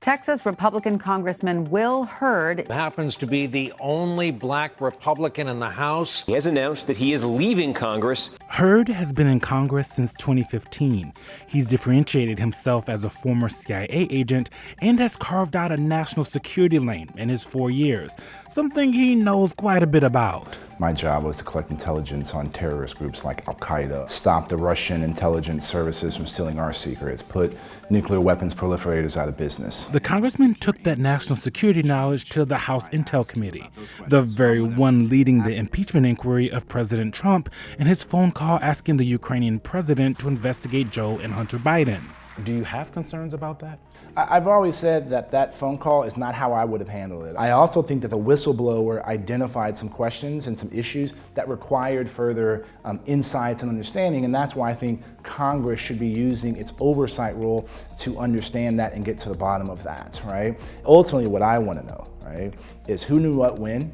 Texas Republican Congressman Hurd happens to be the only black Republican in the House. He has announced that he is leaving Congress. Hurd has been in Congress since 2015. He's differentiated himself as a former CIA agent and has carved out a national security lane in his 4 years, something he knows quite a bit about. My job was to collect intelligence on terrorist groups like Al-Qaeda, stop the Russian intelligence services from stealing our secrets, put nuclear weapons proliferators out of business. The congressman took that national security knowledge to the House Intel Committee, the very one leading the impeachment inquiry of President Trump, and his phone call asking the Ukrainian president to investigate Joe and Hunter Biden. Do you have concerns about that? I've always said that that phone call is not how I would have handled it. I also think that the whistleblower identified some questions and some issues that required further insights and understanding, and that's why I think Congress should be using its oversight role to understand that and get to the bottom of that, right? Ultimately, what I want to know, right, is who knew what when,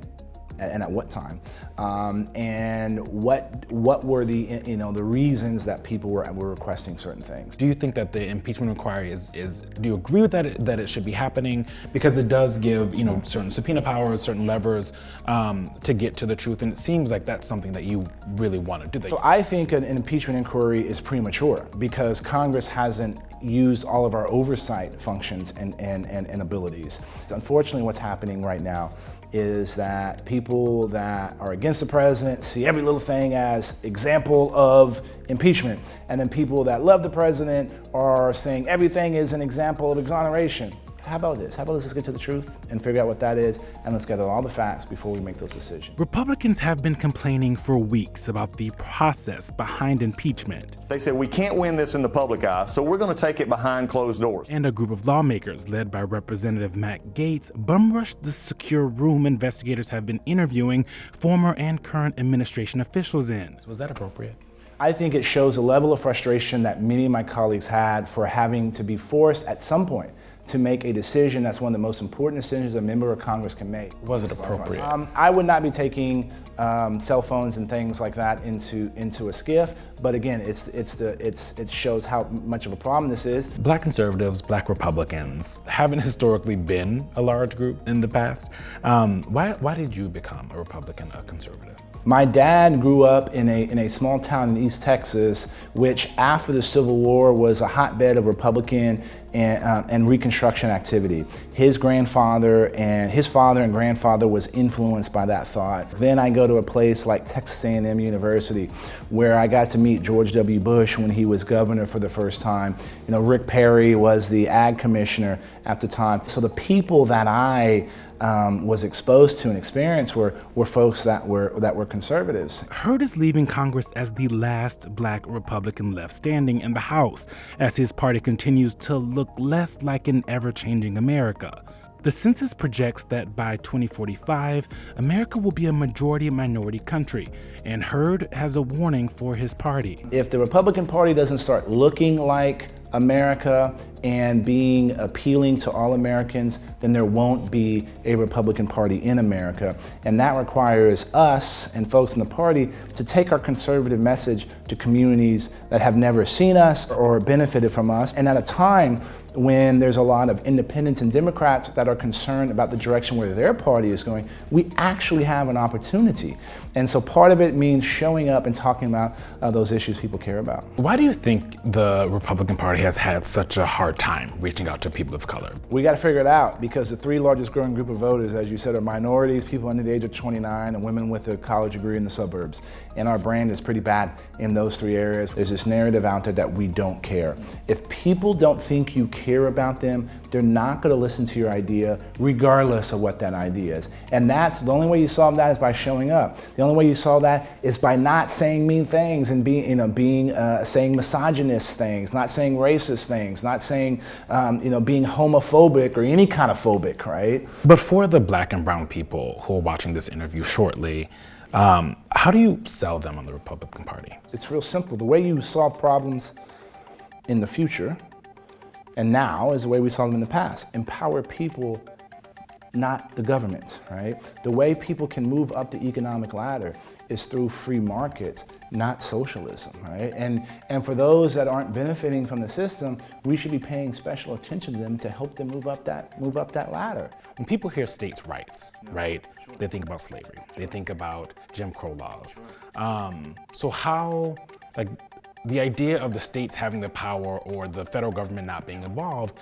and at what time, and what were the the reasons that people were requesting certain things. Do you think that the impeachment inquiry is do you agree with that it should be happening, because it does give certain subpoena powers, certain levers to get to the truth, and it seems like that's something that you really want to do. So I think an impeachment inquiry is premature because Congress hasn't used all of our oversight functions and abilities. Unfortunately, what's happening right now is that people that are against the president see every little thing as example of impeachment, and then people that love the president are saying everything is an example of exoneration. How about this? How about let's get to the truth and figure out what that is, and let's gather all the facts before we make those decisions. Republicans have been complaining for weeks about the process behind impeachment. They said we can't win this in the public eye, so we're going to take it behind closed doors. And a group of lawmakers led by Representative Matt Gaetz bum-rushed the secure room investigators have been interviewing former and current administration officials in. Was that appropriate? I think it shows a level of frustration that many of my colleagues had for having to be forced at some point to make a decision that's one of the most important decisions a member of Congress can make. Was it appropriate? I would not be taking cell phones and things like that into a SCIF, but again, it shows how much of a problem this is. Black conservatives, Black Republicans haven't historically been a large group in the past. Why did you become a Republican, a conservative? My dad grew up in a small town in East Texas, which after the Civil War was a hotbed of Republican and Reconstruction activity. His grandfather and his father and grandfather was influenced by that thought. Then I go to a place like Texas A&M University, where I got to meet George W. Bush when he was governor for the first time. Rick Perry was the ag commissioner at the time. So the people that I was exposed to and experienced were folks that were conservatives. Hurd is leaving Congress as the last Black Republican left standing in the House, as his party continues to look less like an ever-changing America. The census projects that by 2045, America will be a majority-minority country, and Hurd has a warning for his party. If the Republican Party doesn't start looking like America and being appealing to all Americans, then there won't be a Republican Party in America. And that requires us and folks in the party to take our conservative message to communities that have never seen us or benefited from us. And at a time when there's a lot of independents and Democrats that are concerned about the direction where their party is going, we actually have an opportunity. And so part of it means showing up and talking about those issues people care about. Why do you think the Republican Party has had such a hard time reaching out to people of color? We got to figure it out, because the three largest growing group of voters, as you said, are minorities, people under the age of 29, and women with a college degree in the suburbs. And our brand is pretty bad in those three areas. There's this narrative out there that we don't care. If people don't think you care about them, they're not going to listen to your idea, regardless of what that idea is. And that's the only way you solve that is by showing up. The only way you solve that is by not saying mean things and saying misogynist things, not saying racist things, not saying being homophobic or any kind of phobic, right? But for the Black and brown people who are watching this interview shortly, how do you sell them on the Republican Party? It's real simple. The way you solve problems in the future and now is the way we solve them in the past. Empower people not the government, right? The way people can move up the economic ladder is through free markets, not socialism, right? And for those that aren't benefiting from the system, we should be paying special attention to them to help them move up that ladder. When people hear states' rights, right, they think about slavery. They think about Jim Crow laws. So how, like, the idea of the states having the power or the federal government not being involved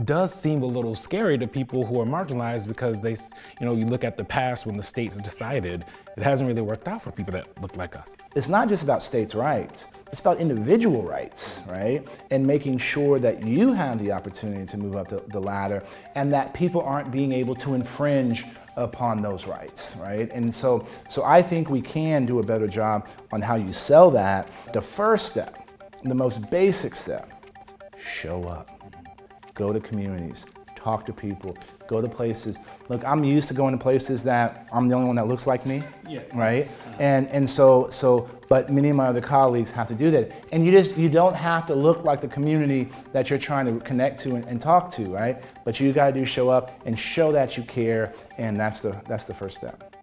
does seem a little scary to people who are marginalized, because they, you look at the past when the states decided, it hasn't really worked out for people that look like us. It's not just about states' rights, it's about individual rights, right? And making sure that you have the opportunity to move up the ladder and that people aren't being able to infringe upon those rights, right? And so I think we can do a better job on how you sell that. The first step, the most basic step, show up. Go to communities, talk to people, go to places. Look, I'm used to going to places that I'm the only one that looks like me, yes, right? And so, but many of my other colleagues have to do that. And you don't have to look like the community that you're trying to connect to and talk to, right? But you gotta show up and show that you care, and that's the first step.